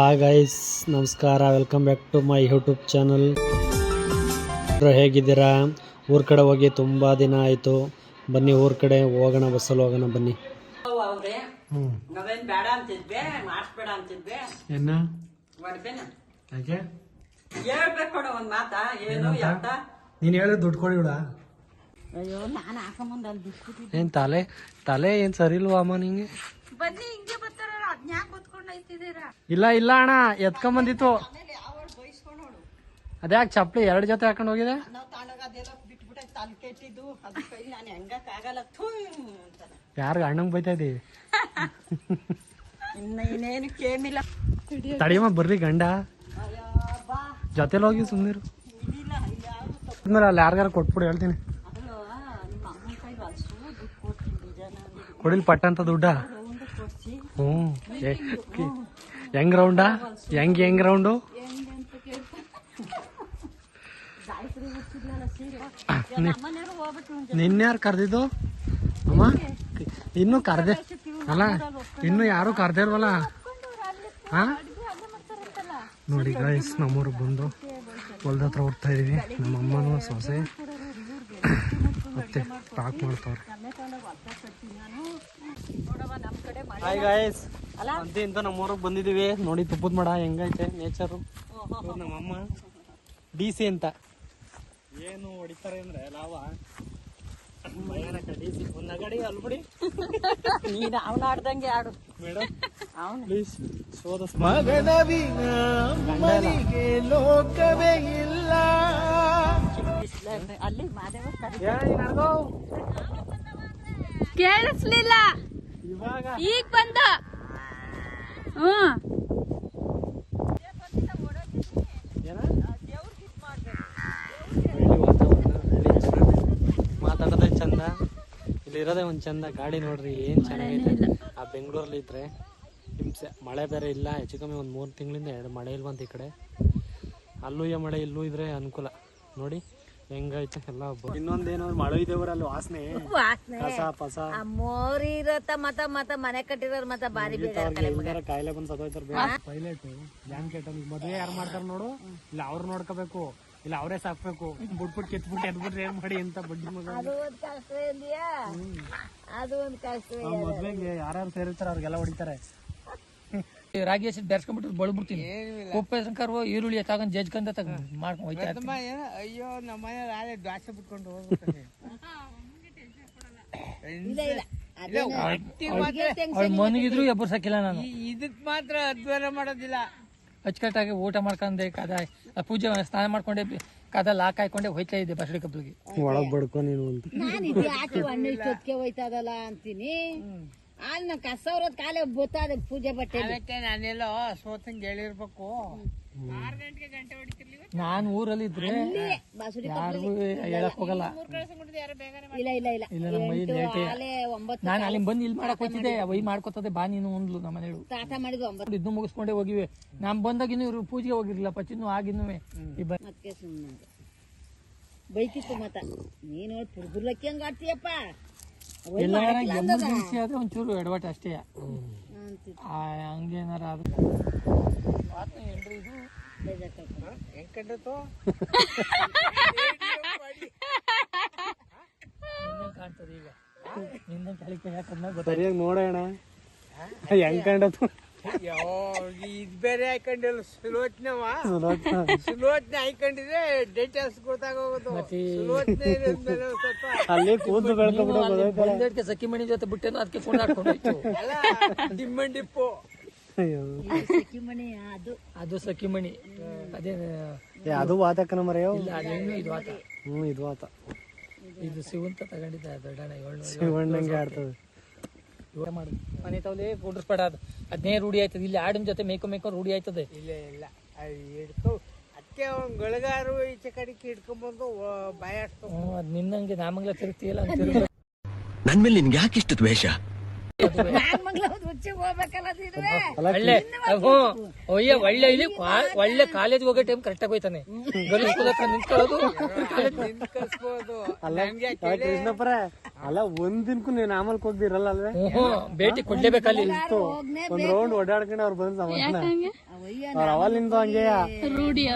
Hi guys, ನಮಸ್ಕಾರ. Welcome back to my YouTube channel. ಹೇಗಿದ್ದೀರಾ? ಊರ ಕಡೆ ಹೋಗಿ ತುಂಬ ದಿನ ಆಯಿತು. ಬನ್ನಿ ಊರ ಕಡೆ ಹೋಗೋಣ, ಬಸ್ಸಲ್ಲಿ ಹೋಗೋಣ ಬನ್ನಿ. ನಾವೇನ್ ಬೇಡ ಅಂತಿದ್ವಿ, ಮಾಡಿಸ್ಬೇಡ ಅಂತಿದ್ವಿ. ಏನ ಯಾಕೆ ಹೇಳ್ಬೇಕು ಕೊಡ ಒಂದ್ ಮಾತ. ಏನು ಯಾಕ ನೀನು ಹೇಳಿ ದುಡ್ಡು ಕೊಡಿ ಬಿಡ. ಅಯ್ಯೋ ನಾನು ಹಾಕೊಂಬಂದ ಅಲ್ಲಿ ಬಿಟ್ಬಿಟ್ಟಿದ್ದೆ. ಏನು ತಲೆ ಏನು ಸರಿ ಇಲ್ವಾ ಅಮ್ಮ ನಿಂಗೆ? ಬನ್ನಿ ಹಿಂಗೆ ಬರ್ತಾರ, ಅದ್ನ್ಯಾಕ ಕೂತ್ಕೊಂಡು ಐತಿದ್ದೀರಾ? ಇಲ್ಲ ಇಲ್ಲ ಅಣ್ಣ, ಎತ್ಕೊಂಬಂದಿತ್ತು. ಅದ್ಯಾಕೆ ಚಪ್ಪಲಿ 2 ಜೊತೆ ಹಾಕೊಂಡು ಹೋಗಿದೆ? ನಾವು ತಾಣಾಗ ಅದೆಲ್ಲ ಬಿಟ್ಬಿಟ್ಟೆ, ತಲೆ ಕೆಟ್ಟಿದ್ದು ಅದ್ರ ಕೈ ನಾನು ಹೆಂಗಕ್ಕಾಗಲ್ಲ. ಯಾರು ಅಣ್ಣಂಗೆ ಬೈತಾ ಇದ್ದೀವಿ? ಇನ್ನೇನು ಕೇಮಿಲ್ಲ. ತಡಿಯಮ್ಮ ಬರ್ರಿ ಗಂಡ ಜೊತೆಲಿ ಹೋಗಿ ಸುಮ್ಮನಿರು. ಆದ್ಮೇಲೆ ಅಲ್ಲಿ ಯಾರಿಗಾರು ಕೊಟ್ಬಿಡು, ಹೇಳ್ತೀನಿ. ಕೊಡಿಲ್ ಪಟ್ಟ ಅಂತ ದುಡ್ಡ. ಹೆಂಗ್ ರೌಂಡಾ? ಹೆಂಗ್ ರೌಂಡು? ನಿನ್ಯಾರು ಕರ್ದಿದ್ದು ಅಮ್ಮ? ಇನ್ನು ಕರ್ದೆ ಅಲ್ಲ, ಇನ್ನು ಯಾರು ಕರ್ದೇ ಇಲ್ವಲ್ಲ. ಹಾ ನೋಡಿ ಗೈಸ್, ನಮ್ಮೂರಿಗೆ ಬಂದು ಹೊಲ್ದ ಹತ್ರ ಹೋಗ್ತಾ ಇದೀವಿ. ನಮ್ಮ ಅಮ್ಮನೂ ಸೊಸೆ ಮತ್ತೆ ಪಾಕ್ ಮಾಡ್ತಾವ್ರೆ. ಹಾಯ್ ಗೈಸ್, ಅಂತ ಇಂತ ನಮ್ಮೂರಿಗೆ ಬಂದಿದೀವಿ. ನೋಡಿ ತುಪ್ಪದ ಮಾಡ ಹೆಂಗೈತೆ ನೇಚರು. ನಮ್ಮಮ್ಮ DC ಅಂತ ಏನು ಹೊಡಿತಾರೆ ಅಂದ್ರೆ ಲಾವ ಭಯಾನಕ. DC ಒಂದು ನಗಡಿ ಅಲ್ಬಿಡಿ. ನೀನು ಅವನ ಆಡ್ದಂಗೆ ಆಡು ಮೇಡಮ್, ಅವನು ಪ್ಲೀಸ್ ಸೋದ ಮಗನಿಗೆ ಲೋಕವೇ ಇಲ್ಲ. ಅಲ್ಲಿ ಮಾದೇವ ಕೇಳಿಸ್ಲಿಲ್ಲ, ಇವಾಗ ಈಗ ಬಂದ. ಮಾತಾಡೋದೇ ಚಂದ, ಇಲ್ಲಿ ಇರೋದೇ ಒಂದ್ ಚಂದ. ಗಾಡಿ ನೋಡ್ರಿ ಏನ್ ಚೆನ್ನಾಗೈತೆ. ಆ ಬೆಂಗಳೂರಲ್ಲಿ ಇದ್ರೆ ಹಿಂಸೆ. ಮಳೆ ಬೇರೆ ಇಲ್ಲ, ಹೆಚ್ಚು ಕಮ್ಮಿ ಒಂದು 3 ತಿಂಗಳಿಂದ 2 ಮಳೆ ಇಲ್ವಂತ. ಈ ಕಡೆ ಅಲ್ಲೂ ಮಳೆ ಇಲ್ಲೂ ಇದ್ರೆ ಅನುಕೂಲ. ನೋಡಿ ಹೆಂಗೈತೆ ಎಲ್ಲ. ಇನ್ನೊಂದೇನೋ ಮಳೆ ಇದೆ ಊರಲ್ಲಿ, ವಾಸನೆ ಕಸ ಪಸ ಮೋರಿ ಇರತ್ತ ಮತ್ತ ಮನೆ ಕಟ್ಟಿರೋರ್ ಮತ್ತ ಬಾರಿ ಕಾಯಿಲೆ ಬಂದ್ ಸತ್ತೋಯ್ತಾರ. ಪೈಲಟ್ ಬ್ಲಾಂಕೆಟ್ ಅಲ್ಲಿ ಮದುವೆ ಯಾರು ಮಾಡ್ತಾರ ನೋಡು, ಇಲ್ಲ ಅವ್ರು ನೋಡ್ಕೋಬೇಕು, ಇಲ್ಲ ಅವರೇ ಸಾಕ್ಬೇಕು. ಬಿಟ್ಬಿಟ್ಟು ಕೆತ್ಬಿಟ್ಟು ಎದ್ಬಿಟ್ರೆ ಏನ್ ಮಾಡಿ ಅಂತ ಬಡ್ಡಿ ಮಗ. ಅದು ಒಂದ್ ಕಷ್ಟ ಇದೆಯಾ, ಅದು ಒಂದ್ ಕಷ್ಟ. ಮದ್ವೆಗೆ ಯಾರು ಸೇರಿರ್ತಾರ ಅವ್ರಿಗೆಲ್ಲ ಹೊಡಿತಾರೆ. ರಾಗಿ ಹಸಿ ಬೆರ್ಸ್ಕೊಂಡ್ಬಿಟ್ಟು ಬಳ್ಬಿಡ್ತೀನಿ. ಉಪ್ಪು ಸಂಕಾರ ಈರುಳ್ಳಿ ತಗೊಂಡ್ ಜಜ್ಕೊಂಡ ಮಾಡ್ಕೊಂಡು ಹೋಯ್ತಾ. ಅಯ್ಯೋ ನಮ್ಮ ಮನೆ ದ್ವಾಸೆ ಬಿಟ್ಕೊಂಡು ಹೋಗ್ಬಿಡ್ತಾರೆ. ಅವ್ಳು ಮನಗಿದ್ರು ಎಬ್ಬರು ಸಾಕಿಲ್ಲ ನಾನು. ಇದಕ್ ಮಾತ್ರ ಅದ್ವಾರ ಮಾಡೋದಿಲ್ಲ. ಅಚ್ಚುಕಟ್ಟಾಗಿ ಊಟ ಮಾಡ್ಕೊಂಡೆ, ಕದ ಪೂಜೆ ಸ್ನಾನ ಮಾಡ್ಕೊಂಡೆ, ಕದ ಲಾಕ್ ಹಾಕೊಂಡೆ ಹೋಯ್ತಾ ಇದ್ದೆ ಬಸಡಿ ಕಬ್ಲಿಗೆ. ಒಳಗ್ ಬಡ್ಕೊ ನೀನು ಅಂತ. ನಾನು ಇದು ಯಾಕೆ ಹಣ್ಣು ಇಷ್ಟೊತ್ತಿಗೆ ಹೋಯ್ತದಲ್ಲ ಅಂತೀನಿ. ಅಲ್ಲಿ ನಾ ಕಸ ಅವ್ರದ್ ಕಾಲೇ ಗೊತ್ತಾದ ಪೂಜೆ ಬಟ್ಟೆ. ಅದಕ್ಕೆ ನಾನೆಲ್ಲೋ ಸೋತಂಗ್ ಹೇಳಿರ್ಬೇಕು. ನಾನು ಊರಲ್ಲಿ ಇದ್ರೆ ಬಾಸುಡಿ ಯಾರಿಗೂ ಹೇಳಕ್ ಹೋಗಲ್ಲ. ಇಲ್ಲ ಇಲ್ಲ ಇಲ್ಲ ಇಲ್ಲ ನಮ್ಮ ಮೈ ಲೇಟೆ. 9 ನಾನು ಅಲ್ಲಿ ಬಂದು ಇಲ್ಲಿ ಮಾಡಕ್ ಹೋಗ್ತಿದ್ದೆ. ವೈ ಮಾಡ್ಕೊತದೆ ಬಾ ನೀನು ಒಂದ್ಲು ನಮ್ಮ ಮನೆಯಳು. ತಾತ ಮಾಡಿದ್ವು 9. ಇದ್ದು ಮುಗಿಸ್ಕೊಂಡೆ ಹೋಗಿವೆ. ನಾನ್ ಬಂದಾಗ ಇನ್ನು ಇವ್ರು ಪೂಜೆಗೆ ಹೋಗಿರ್ಲಿಲ್ಲ ಪಚ್ಚಿನ್ನು ಆಗಿನ್ನು ಮತ್ತೆ ಸುಮ್ಮನೆ ಬೈತಿತ್ತು ಮತ್ತ. ನೀನು ಪುರ್ಗುರ್ಲಕ್ಕಿ ಹಂಗ ಆಡ್ತೀಯಪ್ಪ. ಎಮರ್ಜೆನ್ಸಿ ಆದ್ರೆ ಒಂಚೂರು ಎಡವಟ್ ಅಷ್ಟೇ. ಹಂಗೇನಾರ ಆದ್ರೆ ಕಾಣ್ತದೆ ಈಗ. ನಿಂದ ಕಲಿಕೆ ಯಾಕಂದ್ರೆ ಸರಿಯಾಗಿ ನೋಡೋಣ ಹೆಂಗ್ ಕಂಡತು. ಇದ್ ಬೇರೆ ಹಾಕೊಂಡಿಲ್ಲ, ಸುಲೋಚನೆ ಹಾಕೊಂಡಿದ್ರೆ ಡೀಟೇಲ್ಸ್ ಗೊತ್ತಾಗೋದು. ಅಲ್ಲಿ ಕೂದಲು ಬೆಳ್ಕೊಂಡ್ಬಿಟ್ಟು ಸಖಿ ಮಣಿ ಜೊತೆ ಬಿಟ್ಟೇನೋ ಅದಕ್ಕೆ ಫೋನ್ ಹಾಕೊಂಡು ಡಿಮ್ಮಂಡಿಪ್ಪು. ಮಣಿ ಅದು ಸಖಿಮಣಿ. ಅದೇ ಅದು ವಾತಕ್ಕನ ಮರೆಯೋ. ಇಲ್ಲ ಅದೇನು ಇದು ಆತ. ಇದು ಆತ. ಇದು ಶಿವಂತ ತಗೊಂಡಿದ್ದ ದೊಡ್ಡಣ್ಣ. ಶಿವಣ್ಣಂಗೆ ಆಡ್ತದೆ. ಮಾಡುದು ಮನೆ ತವಲೆ ಕೂಡಿಸ್ಬೇಡ. ಅದು ಅದನ್ನೇ ರೂಢಿ ಆಯ್ತದೆ. ಇಲ್ಲಿ ಆಡಿನ ಜೊತೆ ಮೇಯ್ಕೊ ರೂಢಿ ಆಯ್ತದೆ. ಇಲ್ಲ ಇಲ್ಲ ಹಿಡ್ಕೊ ಅದಕ್ಕೆ ಅವ್ನು ಗಳಿಗಾರು ಈಚೆ ಕಡೆಗೆ ಹಿಡ್ಕೊಂಡ್ಬಂದು ಭಯ ಅಷ್ಟು. ಅದ್ ನಿನ್ನಂಗೆ ನಾಮಂಗ್ಲ ತಿರುಗ್ತೀಯಲ್ಲ ನನ್ ಮೇಲೆ ನಿನ್ಗೆ ಯಾಕೆ ಇಷ್ಟ ದ್ವೇಷ? ಒಳ್ಳೆ ಒಳ್ಳೆ ಇಲ್ಲಿ ಒಳ್ಳೆ ಕಾಲೇಜ್ ಹೋಗೋ ಟೈಮ್ ಕರೆಕ್ಟ್ ಆಗಿ ಹೋಯ್ತಾನೆ. ನಿಂತ್ಕೊಳ್ಳೋದು ನಿಂತ್ಕಳಿಸ್ಬೋದು. ಕೃಷ್ಣಪ್ಪರ ಅಲ್ಲ ಒಂದಿನಕ್ಕೂ ನೀನ್ ಆಮಲ್ಕ್ ಹೋಗ್ದಿರಲ್ಲ ಅಲ್ವೇ ಭೇಟಿ ಕೊಡ್ಲೇಬೇಕಲ್ಲಿ. ಒಂದ್ ರೌಂಡ್ ಓಡಾಡ್ಕೊಂಡು ಅವ್ರು ಬಂದ್ ಸಮಾಧಾನ ಅವ್ರ ಅವಲಿಂದ ಹಂಗೆ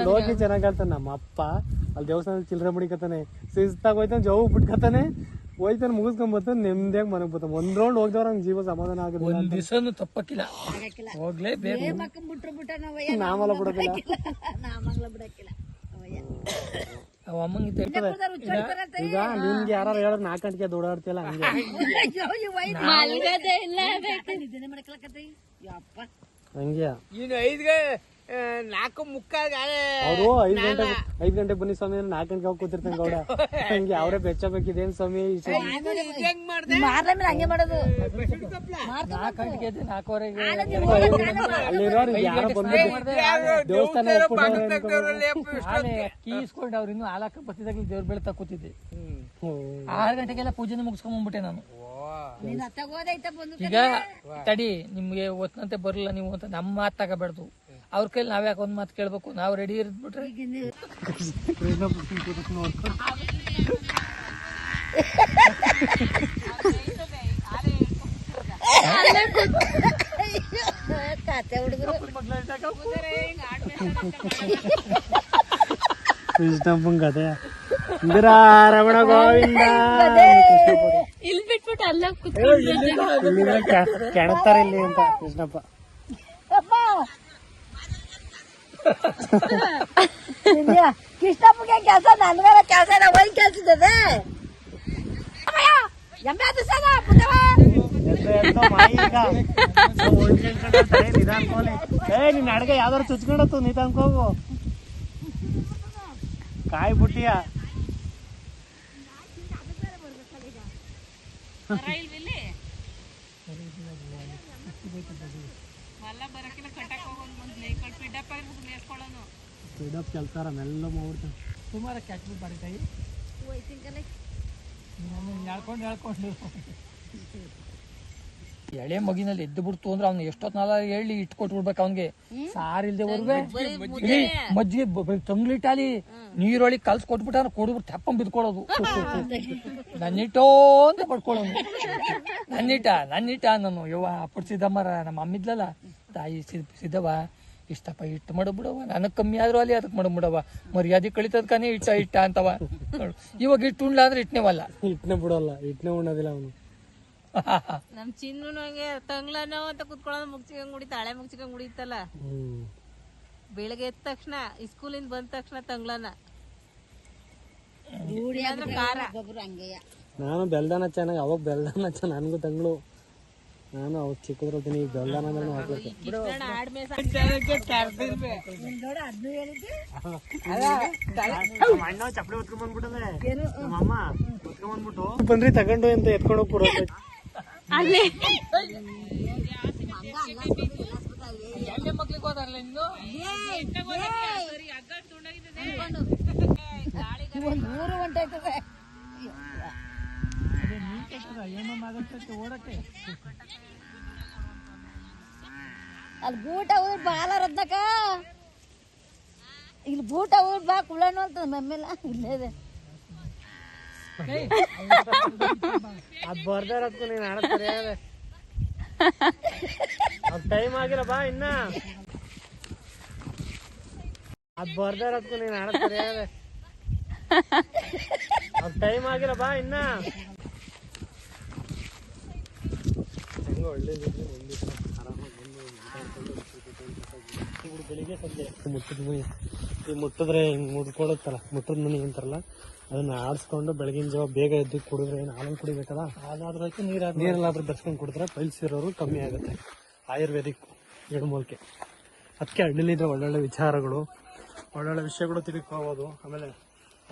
ಲೋಕಿ ಚೆನ್ನಾಗ್ ಆಡ್ತಾನೆ. ನಮ್ಮ ಅಪ್ಪ ಅಲ್ಲಿ ದೇವಸ್ಥಾನದಲ್ಲಿ ಚಿಲ್ಲರೆ ಮುಡಿಕತಾನೆ, ಶಿಸ್ತಾಗ ಹೋಯ್ತಾನೆ, ಜವ್ ಬಿಟ್ಕತಾನೆ, ಹೋಯ್ತಾನೆ, ಮುಗಿಸ್ಕೊಂಡ್ ಬರ್ತಾನೆ, ನೆಮ್ಮದಿಯಾಗಿ ಮನೆಗ್ ಬರ್ತಾನೆ. ಒಂದ್ ರೌಂಡ್ ಹೋಗ್ದವ್ರ ಹಂಗ ಜೀವ ಸಮಾಧಾನ ಆಗುತ್ತೆ. ಒಂದ್ ದಿವಸನು ತಪ್ಪಕ್ಕಿಲ್ಲ, ಹೋಗ್ಲೇಬೇಕು. ನಾಮಲ್ಲ ಬಿಡೋದಿಲ್ಲ. ಅವ ಅಮ್ಮಂಗಿದ್ದ ಈಗ ನಿನ್ಗೆ ಯಾರು ಹೇಳ 4 ಗಂಟೆಗೆ ಓಡಾಡ್ತಿಯಲ್ಲ ಹಂಗೆ ಹಂಗೆ ಇನ್ನು 4:45 ಅವರು 5 ಗಂಟೆಗೆ ಬನ್ನಿ ಸ್ವಾಮಿ, 4 ಗಂಟೆಗೆ ಹೋಗಿ ಕೂತಿರ್ತಾನೆ ಗೌಡ. ಹಂಗೆ ಅವರೇ ಬೆಚ್ಚಬೇಕಿದೇನ್ ಸ್ವಾಮಿ ಹೆಂಗ್ ಮಾಡ್ದೆ ಹಂಗೆ ಮಾಡೋದು. 4 ಗಂಟೆಗೆ 4:15 ಅಲ್ಲಿರೋರು ಯಾರೋ ಬಂದ್ಬಿಟ್ಟು ದೇವಸ್ಥಾನ ಕೀಸ್ಕೊಂಡು ಅವ್ರು ಇನ್ನೂ ಹಾಲಾಕ ಬತ್ತಿದಾಗ ದೇವ್ರ ಬೆಳೆ ತಕ್ಕೋತಿದ್ದೆ. 6 ಗಂಟೆಗೆಲ್ಲ ಪೂಜೆನ ಮುಗಿಸ್ಕೊಂಡ್ ಬಂದ್ಬಿಟ್ಟೆ ನಾನು. ಈಗ ತಡಿ ನಿಮ್ಗೆ ಒತ್ತಂತೆ ಬರಲ್ಲ ನೀವು ಅಂತ ನಮ್ಮ ಮಾತು ತಗೋಬೇಡ್ದು. ಅವ್ರ ಕೈಲಿ ನಾವ್ ಯಾಕೆ ಒಂದ್ ಮಾತು ಕೇಳ್ಬೇಕು, ನಾವ್ ರೆಡಿ ಇರ್ಬಿಟ್ರೆ ಕತೆ ಹುಡುಗರು ಕೃಷ್ಣಪ್ಪನ್ ಕತೆ ರಮಣ ಗೋವಿಂದ ಇಲ್ಲಿ ಬಿಟ್ಬಿಟ್ಟು ಅಲ್ಲ ಕೆಣಕ್ತಾರೆ ಇಲ್ಲಿ ಅಂತ ಕೃಷ್ಣಪ್ಪ. ಕೃಷ್ಣಪ್ಪಗೆ ಕೆಲಸ, ನನ್ಗಾರ ಕೆಲಸ, ಹೋಗಿ ಕೆಲಸ ಇದ್ದದೆ. ನಿನ್ ಅಡ್ಗೆ ಯಾವ್ದಾರು ಚುಚ್ಕೊಂಡತ್ತು ನಿಧಾನಕ್ಕೆ ಹೋಗು. ಕಾಯಿ ಬುಟ್ಟಿಯ ಕೆಲ್ಸಾರ ಮೆಲ್ಲ ಮಾಡ್ಬಿಡ್ತಾನೆ. ಸುಮಾರು ಕ್ಯಾಚ್ಬಿಟ್ಟು ಬಾರಿತಾಯಿ ಹೇಳ್ಕೊಂಡು ಎಳೆ ಮಗಿನಲ್ಲಿ ಎದ್ದು ಬಿಡ್ತು ಅಂದ್ರೆ ಅವ್ನು ಎಷ್ಟೊತ್ನಾಲ ಹೇಳಿ ಇಟ್ಕೊಟ್ಬಿಡ್ಬೇಕು ಅವ್ನಿಗೆ. ಸಾರ್ ಇಲ್ದೆ ಹೊರ್ವೆ ಮಜ್ಜಿಗೆ ತಂಗ್ಲಿಟ್ಟಾಲಿ ನೀರೊಳಗೆ ಕಲ್ಸ್ ಕೊಟ್ಬಿಟ್ಟ ಕೊಡ್ಬಿಟ್ಟು ತೆಪ್ಪಂಗ್ ಬಿದ್ಕೊಳ್ಳೋದು. ನನ್ನಿಟ್ಟೋ ಅಂತ ಪಡ್ಕೊಳ್ಳೋನು. ನನ್ನಿಟ ನಾನು ಯವ್ವ ಪುಡ್ಸಿದ್ದಮ್ಮರ ನಮ್ಮ ಅಮ್ಮಿದ್ಲಲ್ಲ ತಾಯಿ ಸಿದ್ದವ ಇಷ್ಟಪ್ಪ ಇಟ್ಟು ಮಾಡಬಿಡವ, ನನಗ್ ಕಮ್ಮಿ ಆದ್ರೂ ಅಲ್ಲಿ ಅದಕ್ಕೆ ಮಾಡಬಿಡವ, ಮರ್ಯಾದೆ ಕಳಿತದ ಕಾನೇ ಇಟ್ಟ ಅಂತವ. ಇವಾಗ ಇಟ್ಟು ಉಣ್ಲ ಅಂದ್ರೆ ಇಟ್ನೇವಲ್ಲ, ಇಟ್ನೆ ಬಿಡೋಲ್ಲ, ಇಟ್ನೆ ಉಣ್ಣೋದಿಲ್ಲ ಅವನು. ನಮ್ ಚಿನ್ನು ಹಂಗೆ ತಂಗ್ಲನೋ ಅಂತ ಕುತ್ಕೊಳ್ಳೋದು, ಮುಗ್ಸಿಕೊಂಡ್ ಕುಡಿತ, ಹಳೆ ಮುಗ್ಸಿಕೊಂಡ್ ಕುಡಿತಲ್ಲ. ಬೆಳಗ್ಗೆ ಎದ್ದ ತಕ್ಷಣ ಸ್ಕೂಲಿಂದ ಬಂದ ತಕ್ಷಣ ತಂಗ್ಲನ ಖಾರ. ನಾನು ಬೆಲ್ದಾನ ಚೆನ್ನಾಗಿ, ಅವಾಗ ಬೆಲ್ದಾನ ನನ್ಗೂ ತಂಗ್ಳು. ನಾನು ಅವಾಗ ಚಿಕ್ಕದ್ರತೀನಿ, ಈಗ ಬೆಲ್ದಾನ ಅಂದ್ರೆ ಹಾಕ್ಬೇಕು. ಅಣ್ಣ ಚಪ್ಪಲಿ ಹೊತ್ಕೊಂಡ್ ಬಂದ್ಬಿಟ್ಟದೆ, ನಮ್ಮಮ್ಮ ಹೊತ್ಕೊಂಡ್ ಬಂದ್ಬಿಟ್ಟು ಬಂದ್ರಿ ತಗೊಂಡು ಅಂತ ಎತ್ಕೊಂಡು ಹೋಗಿ ಕೊಡೋದು. ಮಕ್ಳಿಗೆ ಹೋದಾರಲ್ಲ ಇನ್ನು 3 ಗಂಟೆ ಆಯ್ತದೆ ಓಡಕ್ಕೆ. ಅಲ್ಲಿ ಬೂಟ ಊರ್ ಬಾಲ ರತ್ನಕ, ಇಲ್ಲಿ ಬೂಟ ಊರ್ ಬಾ ಕುಳನು ಅಂತ ಮಮ್ಮೆಲ್ಲ ಇಲ್ಲೇದೆ. ಅದ್ ಬರ್ದಾರತ್ಕು ನೀನ್ ಆಡತ್ತಾರೆ ಟೈಮ್ ಆಗಿಲ್ಲ ಬಾ ಇನ್ನ. ಅದ್ ಬರ್ದಾರತ್ಕು ನೀನ್ ಆಡತ್ತಾರೆ ಟೈಮ್ ಆಗಿಲ್ಲ ಬಾ ಇನ್ನ. ಹೆಂಗೋ ಒಳ್ಳೇದು ಬೆಳಿಗ್ಗೆ ಸಂಜೆ ಮುಟ್ಟದ ಮನಿ, ಈ ಮುಟ್ಟಿದ್ರೆ ಹಿಂಗ್ ಮುಟ್ಕೊಡುತ್ತಲ್ಲ, ಮುಟ್ಟದ ಮನಿ ಅಂತಾರಲ್ಲ, ಅದನ್ನ ಆಡಿಸ್ಕೊಂಡು ಬೆಳಗಿನ ಜಾವ ಬೇಗ ಎದ್ದು ಕುಡಿದ್ರೆ ಏನು ಹಾಲನ್ನು ಕುಡಿಬೇಕಲ್ಲ, ಹಾಲಾದ್ರೂ ಆಯ್ತು ನೀರಲ್ಲಾದ್ರೂ ಬೆರೆಸ್ಕೊಂಡು ಕುಡಿದ್ರೆ ಪೈಲ್ಸ್ ಇರೋರು ಕಮ್ಮಿ ಆಗುತ್ತೆ. ಆಯುರ್ವೇದಿಕ್ ಗಿಡಮೂಲಿಕೆ, ಅದಕ್ಕೆ ಹಳ್ಳಿಲಿದ್ರೆ ಒಳ್ಳೊಳ್ಳೆ ವಿಚಾರಗಳು, ಒಳ್ಳೊಳ್ಳೆ ವಿಷಯಗಳು ತಿಳ್ಕೋಬೋದು. ಆಮೇಲೆ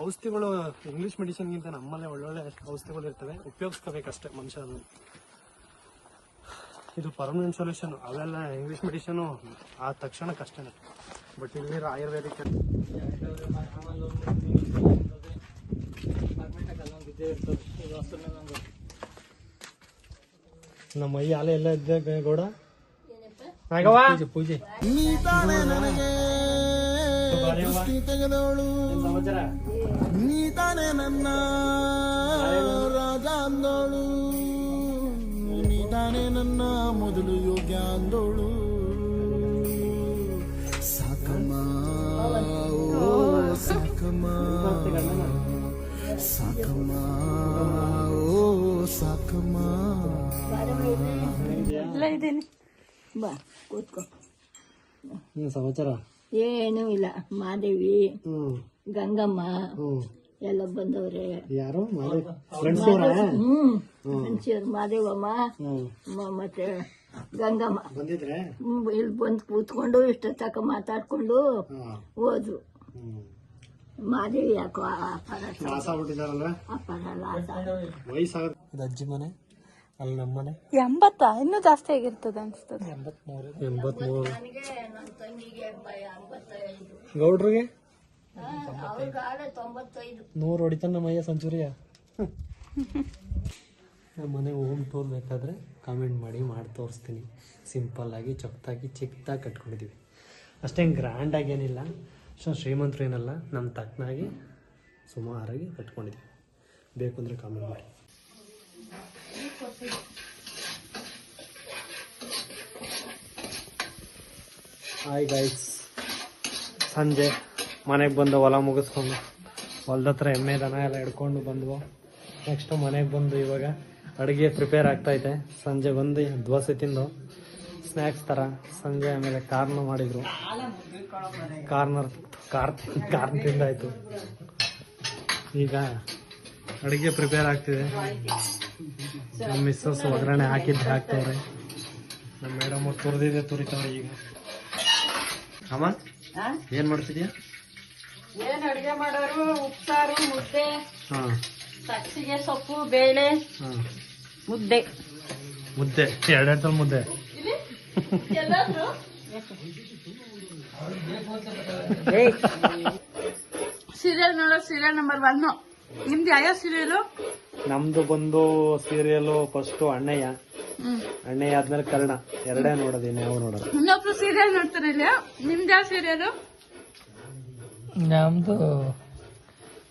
ಔಷಧಿಗಳು ಇಂಗ್ಲೀಷ್ ಮೆಡಿಸಿನ್ಗಿಂತ ನಮ್ಮಲ್ಲೇ ಒಳ್ಳೊಳ್ಳೆ ಔಷಧಿಗಳು ಇರ್ತವೆ, ಉಪಯೋಗಿಸ್ಕೋಬೇಕಷ್ಟೇ ಮನುಷ್ಯ. ಅದು ಇದು ಪರ್ಮನೆಂಟ್ ಸೊಲ್ಯೂಷನ್. ಅವೆಲ್ಲ ಇಂಗ್ಲೀಷ್ ಮೆಡಿಸಿನು ಆದ ತಕ್ಷಣಕ್ಕಷ್ಟೇ, ಬಟ್ ಇಲ್ಲಿ ಆಯುರ್ವೇದಿಕ್ ನಮ್ಮ ಮೈ ಆಲೆ ಎಲ್ಲ ಇದ್ದ ಗೌಡ ಪೂಜೆ ದೃಷ್ಟಿ ತೆಗೆದವಳು ನೀ ತಾನೇ ನನ್ನ ರಾಜ ಅಂದೋಳು ನೀ ತಾನೇ ನನ್ನ ಮೊದಲು ಯೋಗ್ಯ ಅಂದೋಳು ಸಾಕಮ್ಮ ಓ ಸಾಕಮ್ಮ ಸಾಕಮ್ಮ ಓ ಸಾಕಮ್ಮ ಬಾ ಕೂತ್ಕೋ. ಸಮಾಚಾರ ಏನೂ ಇಲ್ಲ. ಮಾದೇವಿ, ಹ್ಮ್ ಗಂಗಮ್ಮ ಹ್ಮ್ ಎಲ್ಲ ಬಂದವ್ರೆ. ಯಾರು ಫ್ರೆಂಡ್ಸ್ ಅವರ ಮನುಷ್ಯರು ಮಾದೇವಮ್ಮ ಮತ್ತೆ ಗಂಗಮ್ಮ ಬಂದಿದ್ರೆ ಇಲ್ಲಿ ಬಂದು ಕೂತ್ಕೊಂಡು ಇಷ್ಟ ತಕ ಮಾತಾಡ್ಕೊಂಡು ಹೋದ್ರು. ಮಾದೇವಿ ಯಾಕೋ ಲಾಸ ಆಗ್ಬಿಟ್ಟಿದಾರಲ್ವ, ವಯಸ್ಸಾಗ ಅಜ್ಜಿ ಮನೆ ಅಲ್ಲಿ ನಮ್ಮ ಮನೆ 80 ಇನ್ನೂ ಜಾಸ್ತಿ ಆಗಿರ್ತದೆ ಅನ್ಸ್ತದೆ. 83 ಗೌಡ್ರಿಗೆ 100 ಹೊಡಿತಾನ ನಮ್ಮಯ್ಯ ಸಂಚೂರಿಯ. ನಮ್ಮ ಮನೆ ಹೋಮ್ ಟೂರ್ ಬೇಕಾದರೆ ಕಾಮೆಂಟ್ ಮಾಡಿ ತೋರಿಸ್ತೀನಿ. ಸಿಂಪಲ್ಲಾಗಿ ಚೊಕ್ತಾಗಿ ಚಿಕ್ಕದಾಗಿ ಕಟ್ಕೊಂಡಿದ್ದೀವಿ ಅಷ್ಟೇ, ಗ್ರ್ಯಾಂಡಾಗಿ ಏನಿಲ್ಲ, ಸೊ ಶ್ರೀಮಂತರು ಏನಲ್ಲ, ನಮ್ಮ ತಕ್ಕನಾಗಿ ಸುಮಾರಾಗಿ ಕಟ್ಕೊಂಡಿದ್ದೀವಿ. ಬೇಕು ಅಂದರೆ ಕಾಮೆಂಟ್ ಮಾಡಿ. ಹಾಯ್ ಗೈಸ್, ಸಂಜೆ ಮನೆಗೆ ಬಂದು ಹೊಲ ಮುಗಿಸ್ಕೊಂಡು ಹೊಲ್ದ ಹತ್ರ ಎಮ್ಮೆ ದನ ಎಲ್ಲ ಹಿಡ್ಕೊಂಡು ಬಂದ್ವು. ನೆಕ್ಸ್ಟು ಮನೆಗೆ ಬಂದು ಇವಾಗ ಅಡುಗೆ ಪ್ರಿಪೇರ್ ಆಗ್ತೈತೆ. ಸಂಜೆ ಬಂದು ದೋಸೆ ತಿಂದು ಸ್ನ್ಯಾಕ್ಸ್ ಥರ ಸಂಜೆ ಆಮೇಲೆ ಕಾರ್ನ ಮಾಡಿದರು. ಕಾರ್ನ್ ತಿಂದಾಯಿತು. ಈಗ ಅಡುಗೆ ಪ್ರಿಪೇರ್ ಆಗ್ತಿದೆ. ನಮ್ಮ ಮಿಸ್ಸಸ್ ಒಗ್ಗರಣೆ ಹಾಕ್ತವ್ರೆ. ನಮ್ಮ ಮೇಡಮ್ ತುರಿತವ್ರೆ. ಈಗ ಅಮ್ಮ ಏನು ಮಾಡ್ತಿದ್ಯಾ? ಏನ್ ಅಡಿಗೆ ಮಾಡೋರು? ಉಪ್ಸಾರು, ಮುದ್ದೆ, ಹಾಂ ಸಬ್ಸಿಗೆ ಸೊಪ್ಪು, ಬೇಳೆ, ಮುದ್ದೆ. ಮುದ್ದೆ 2 ಮುದ್ದೆ. ಸೀರಿಯಲ್ ನೋಡೋ ಸೀರಿಯಲ್ ನಂಬರ್ 1. ನಿಮ್ದು ಯಾವ ಸೀರಿಯಲ್? ನಮ್ದು ಬಂದು ಸೀರಿಯಲ್ ಫಸ್ಟು ಅಣ್ಣಯ್ಯ ಆದ್ಮೇಲೆ ಕರ್ಣ. 2 ನೋಡೋದು, ಯಾವ ನೋಡೋದು. ಇನ್ನೊಬ್ರು ಸೀರಿಯಲ್ ನೋಡ್ತಾರೆ ಇಲ್ಲ. ನಿಮ್ದು ಯಾವ ಸೀರಿಯಲ್? ನಮ್ದು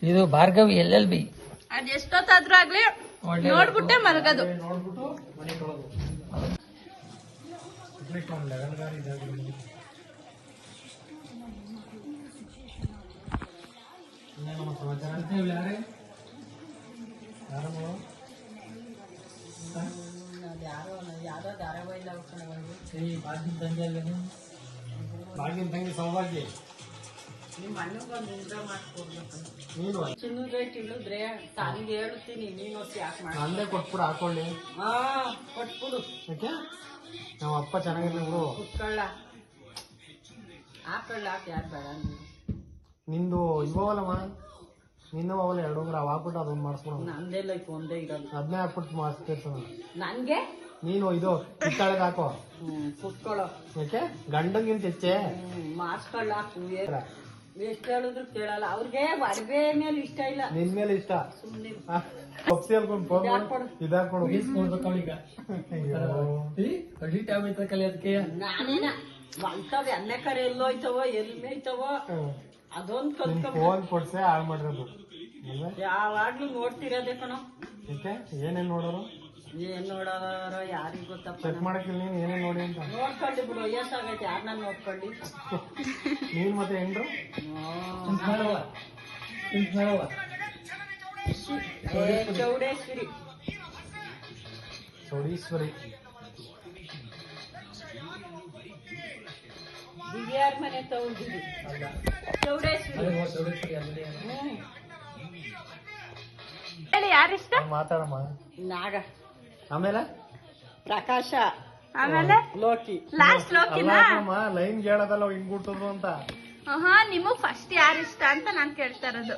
ಇದು ಭಾರ್ಗವಿ LLB. ಅದ್ ಎಷ್ಟೊತ್ತಾದ್ರೂ ಆಗ್ಲಿ ನೋಡ್ಬಿಟ್ಟೆ ಮಲಗೋದು. ಬಾಗಿನ ತಂಗಿ ಸೌಭಾಗ್ಯ ಚಿನ್ನ ರೇಟ್ ಇಳಿದ್ರೆ ತಾನಿಗೆ ಹೇಳ್ತೀನಿ, ನೀನು ಯಾಕೆ ಮಾಡಿ ನಂದೇ ಕೊಟ್ಬಿಡು, ಹಾಕೊಳ್ಳಿ. ಕೊಟ್ಬಿಡು. ಯಾಕೆ ನಮ್ಮ ಅಪ್ಪ ಚೆನ್ನಾಗಿರ್ಲಿ ಬಿಡು. ಕುತ್ಕೊಳ್ಳ ಹಾಕೊಳ್ಳ, ಯಾಕೆ ಬೇಡ ನಿಂದು ಇವಲ್ಲಮ್ಮ, ನಿನ್ನ ಅವಲ್ಲ 2 ಉಂಗ್ರ ಅವ್ ಹಾಕ್ಬಿಟ್ಟು ಅದೊಂದು ಮಾಡಿಸ್ಬಿಡು. ನಂದೆಲ್ಲ ಒಂದೇ ಇರೋದು, ಅದನ್ನೇ ಹಾಕ್ಬಿಟ್ಟು ಮಾಡಿಸ್ತಿರ್ತಾನ. ನನ್ಗೆ ನೀನು ಇದು ಕಿತ್ತಾಳೆಗೆ ಹಾಕೋ. ಕುತ್ಕೊಳ್ಳೋ. ಯಾಕೆ ಗಂಡಂಗಿಂತ ಹೆಚ್ಚೆ ಮಾಡಿಸ್ಕೊಳ್ಳ. ಎಷ್ಟು ಹೇಳಿದ್ರು ಕೇಳಲ್ಲ. ಅವ್ರಿಗೆ ಅಡುಗೆ ಮೇಲೆ ಇಷ್ಟ ಇಲ್ಲ, ನಿನ್ ಮೇಲೆ ಇಷ್ಟ. ಸುಮ್ಮನೆ ಪಪ್ಸಿ ಅಲ್ಕೊಂಡು ಫೋನ್ ಮಾಡಿ ಇದಾಕೊಡು. ನಾನೇನ ಅಂತವೆ ಅನ್ನಕರೆ ಎಲ್ಲೋಯ್ತವೋ ಎಲ್ಲಿ ಮೇಯ್ತವೋ ಅದೊಂದು ಕಲ್ತ್ಕೊ. ಫೋನ್ ಕೊಡ್ಸೆ ಹಾಳು ಮಾಡಿರೋದು. ಯಾವಾಗ್ಲೂ ನೋಡ್ತಿರೋದೇ ಕಣೋ. ಯಾಕೆ ಏನೇನ್ ನೋಡೋರು? ಏನ್ ನೋಡೋರ ಯಾರಿಗ್ ಗೊತ್ತಪ್ಪ. ಚೆಕ್ ಮಾಡಕ್ಕಿಲ್ಲ ನೀನ್ ಏನೇನ್ ನೋಡಿ ಅಂತ. ನೋಡ್ಕೊಳ್ಳಿ ಬಿಡು, ವಯಸ್ಸಾಗೈತೆ, ಯಾರನ್ನ ನೋಡ್ಕೊಳ್ಳಿ. ನೀನ್ ಮತ್ತೆ ಹೆಂಡ್ರು ಚೌಡೇಶ್ವರಿ ಚೌಡೀಶ್ವರಿ ದಿವ್ಯಾರ ಮನೆ ತಗೊಂಡಿದ್ವಿ. ಚೌಡೇಶ್ವರಿ ಹೇಳಿ, ಯಾರಿಷ್ಟ? ಮಾತಾಡಮ್ಮ. ನಾಗ, ಆಮೇಲೆ ಪ್ರಕಾಶ, ಆಮೇಲೆ ಲೋಕಿ. ಲಾಸ್ಟ್ ಲೋಕಿನ. ಲೈನ್ ಕೇಳೋದಲ್ಲ ಹಿಂಗ್ ಬಿಟ್ಟದ್ರು ಅಂತ. ನಿಮಗ್ ಫಸ್ಟ್ ಯಾರಿಷ್ಟ ಅಂತ ನಾನ್ ಕೇಳ್ತಾ ಇರೋದು.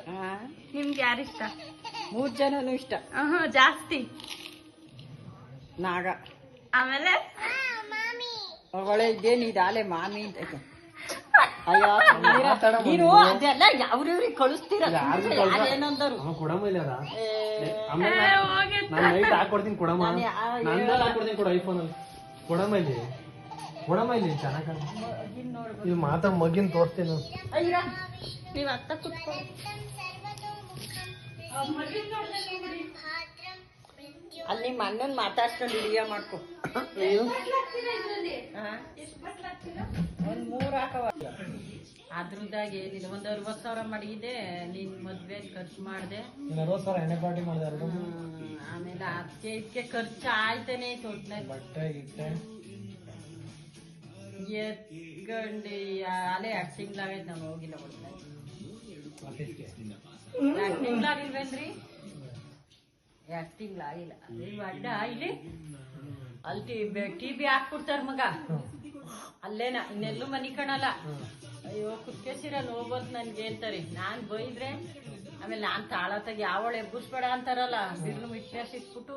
ನಿಮ್ಗೆ ಯಾರಿಷ್ಟ? 3 ಜನನು ಇಷ್ಟ. ಜಾಸ್ತಿ ನಾಗ. ಆಮೇಲೆ ಒಳ್ಳೆ ಇದೇನು ಇದಾಲೆ ಮಾಮಿ ಅಂತ. ಅಯ್ಯೋ ನೀನು ಅದೆಲ್ಲ ಯಾವ್ರಿವ್ರಿಗೆ ಕಳಿಸ್ತೀರ? ಏನಂದರು ಕೊಡಮ್ಮ ಇಲ್ಲ ನಾನು ನೈಟ್ ಹಾಕೊಡ್ತೀನಿ. ಕೊಡಮ್ಮ, ನಂದಲ್ಲಿ ಹಾಕೊಡ್ತೀನಿ. ಕೊಡು ಐಫೋನ್ ಅಲ್ಲಿ ಕೊಡಮ್ಮ ಇಲ್ಲಿ. ಕೊಡಮ್ಮ ಇಲ್ಲಿ ಚೆನ್ನಾಗಿ ಇದು ಮಾತ್ರ ಮಗಿನ ತೋರಿಸ್ತೀನಿ. ನೀವ್ ಅತ್ತ ಕುತ್ಕೊಂಡು ಅಲ್ಲಿ ನಿಮ್ಮ ಅಣ್ಣನ್ ಮಾತಾಡ್ಸ್ಕೊಂಡು ಹಿಡಿಯ ಮಾಡ್ಕೊ. ಒಂದ್ 3 ಹಾಕವ. ಅದ್ರದಾಗ ಏನಿಲ್ಲ, ಒಂದ್ 60,000 ಮಡಗಿದೆ. ನಿನ್ ಮದ್ವೆ ಖರ್ಚು ಮಾಡ್ದೆ, 60,000 ಎಣ್ಣೆ ಪಾರ್ಟಿ ಮಾಡಿದೆ. ಆಮೇಲೆ ಅದಕ್ಕೆ ಇದಕ್ಕೆ ಖರ್ಚು ಆಯ್ತಾನೆ ಐತೆ. ಒಟ್ನಲ್ಲಿ ಬಟ್ಟೆ ಗಿಟ್ಟೆ ಎತ್ಕೊಂಡು ಅಲ್ಲೇ 2 ತಿಂಗ್ಳಾಗೈತೆ ನಾನು ಹೋಗಿಲ್ಲ. ಆಫೀಸ್ಗೆ 2 ತಿಂಗ್ಳಾಗಿಲ್ವೇನ್ರಿ? 2 ತಿಂಗ್ಳಾಗಿಲ್ಲ. ನೀವು ಅಡ್ಡ ಇಲ್ಲಿ ಅಲ್ಲಿ ಟಿಬಿ ಹಾಕ್ಬಿಡ್ತಾರ ಮಗ, ಅಲ್ಲೇನ ಇನ್ನೆಲ್ಲೂ ಮನಿ ಕಾಣಲ್ಲ. ಅಯ್ಯೋ ಕುತ್ಕೆಸಿರಲ್ಲಿ ಹೋಗೋದು ನನ್ಗೆ ಅಂತಾರೆ. ನಾನ್ ಬೈದ್ರೆ ಆಮೇಲೆ ನಾನ್ ತಾಳತ್ತಾಗ ಯಾವಳು ಎಬ್ಬಸ್ಬೇಡ ಅಂತಾರಲ್ಲ, ಬಿರ್ಲು ಮಿಟ್ಟ ಸಿಕ್ಬಿಟ್ಟು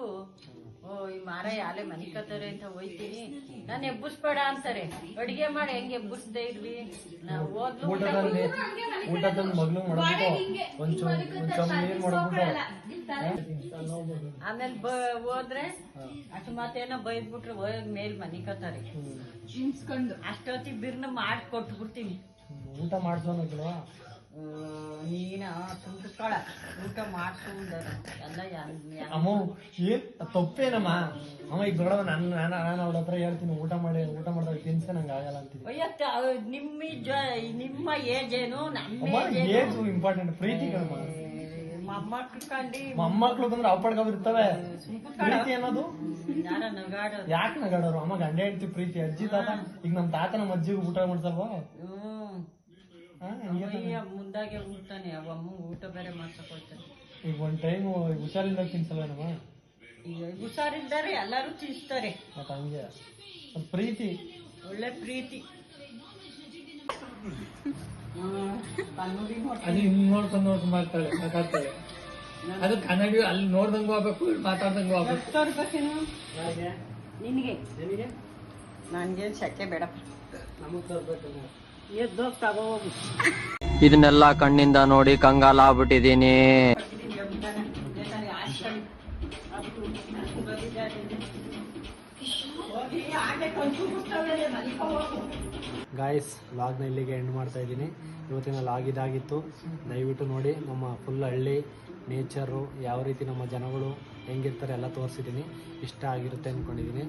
ಓ ಈ ಮಾರ ಯಾಲೆ ಮನಿ ಕತ್ತಾರೆ ಅಂತ ಹೋಯ್ತೀನಿ. ನಾನು ಎಬ್ಬಸ್ಬೇಡ ಅಂತಾರೆ. ಅಡಿಗೆ ಮಾಡಿ ಹೆಂಗ್ ಎಬ್ಬಸ್ದೇ ಇರ್ಲಿ, ನಾವು ಹೋದ್ಲು ಊಟ ತಂದು ಮಗ್ಳು ಮಾಡ್ಬಿಟ್ಟು ಒಂಚೂರು ನೀರು ಮಾಡ್ಬಿಟ್ಟು ಆಮೇಲೆ ಹೋದ್ರೆ ಅಷ್ಟು ಮಾತೇನೋ ಬೈದ್ಬಿಟ್ರೆ ಹೋಗ್ ಮೇಲ್ ಮನಿ ಕತ್ತಾರೆ. ಅಷ್ಟೊತ್ತಿಗೆ ಬಿರ್ನ ಮಾಡಿ ಕೊಟ್ಬಿಡ್ತೀನಿ. ಊಟ ಮಾಡ್ಸೋನಲ್ವಾ? ನೀನ ಸುಂಟ್ಕೊಳ ಊಟ ಮಾಡ್ಸು ಎಲ್ಲ ಅಮ್ಮ ಏನ್ ತಪ್ಪೇನಮ್ಮ? ಅಮ್ಮ ಈಗ ದೊಡ್ಡವ ನಾನು ಅವ್ಳ ಹತ್ರ ಹೇಳ್ತೀನಿ ಊಟ ಮಾಡಿದಾಗ ತಿನ್ಸೆ ನಂಗೆ ಆಗಲ್ಲ ಅಂತೀನಿ. ಅಯ್ಯತ್ತ ನಿಮ್ಮ ಏಜ್ ಏನು ನಮ್ಮ ಏಜ್ ಇಂಪಾರ್ಟೆಂಟ್. ಪ್ರೀತಿ ಕಣಮ್ಮ. ಮೊಮ್ಮಕ್ಳು ಕಂಡು ಮೊಮ್ಮಕ್ಳು ಬಂದ್ರೆ ಅವ್ ಪಡ್ಕವ್ ಇರ್ತವೆ. ಪ್ರೀತಿ ಅನ್ನೋದು ಯಾರ ನಗಾಡೋದು. ಯಾಕೆ ನಗಾಡೋರು? ಅಮ್ಮ ಗಂಡ ಹೆಂಡ್ತಿ ಪ್ರೀತಿ. ಅಜ್ಜಿ ತಾತ ಈಗ ನಮ್ ತಾತ ನಮ್ಮ ಅಜ್ಜಿಗೆ ಊಟ ಮಾಡ್ಸಲ್ವಾ? ಮುಂದಾಗೆ ಊಟನೇ ಅವಮ್ಮ ಊಟ ಬೇರೆ ಮಾಡ್ಸಕ್ ಹೋಗ್ತಾನೆ. ಈಗ ಒಂದ್ ಟೈಮ್ ಹುಷಾರಿಲ್ಲ ತಿನ್ಸಲ್ವೇನಮ್ಮ? ಈಗ ಹುಷಾರಿದ್ದಾರೆ ಎಲ್ಲರೂ ತಿನ್ಸ್ತಾರೆ. ಮತ್ತ ಹಂಗೆ ಪ್ರೀತಿ, ಒಳ್ಳೆ ಪ್ರೀತಿ. ಅದು ಹಿಂಗ್ ನೋಡ್ಕೊಂಡು ಮಾಡ್ತಾಳೆ, ಮಾತಾಡ್ತಾಳೆ. ಅದು ಕನ್ನಡಿ ಅಲ್ಲಿ ನೋಡ್ದಂಗೂ ಆಗ್ಬೇಕು, ಮಾತಾಡ್ದಂಗೂ ಆಗ್ಬೇಕು. ತೋರ್ಬೇಕೇನು ನಿನಗೆ? ನನ್ಗೆ ಸೆಕೆ ಬೇಡ. ನಮಗ್ ತರ್ಬೇಕು. ಎದ್ದೋಗ್ ತಗೋಗು. ಇದನ್ನೆಲ್ಲ ಕಣ್ಣಿಂದ ನೋಡಿ ಕಂಗಾಲಾಗ್ಬಿಟ್ಟಿದೀನಿ. ಗಾಯ್ಸ್, ಲಾಗ್ನ ಇಲ್ಲಿಗೆ ಎಂಡ್ ಮಾಡ್ತಾ ಇದ್ದೀನಿ. ಇವತ್ತಿನ ಲಾಗ್ ಇದಾಗಿತ್ತು. ದಯವಿಟ್ಟು ನೋಡಿ ನಮ್ಮ ಫುಲ್ ಹಳ್ಳಿ ನೇಚರು, ಯಾವ ರೀತಿ ನಮ್ಮ ಜನಗಳು ಹೆಂಗಿರ್ತಾರೆ ಎಲ್ಲ ತೋರಿಸಿದ್ದೀನಿ. ಇಷ್ಟ ಆಗಿರುತ್ತೆ ಅಂದ್ಕೊಂಡಿದ್ದೀನಿ.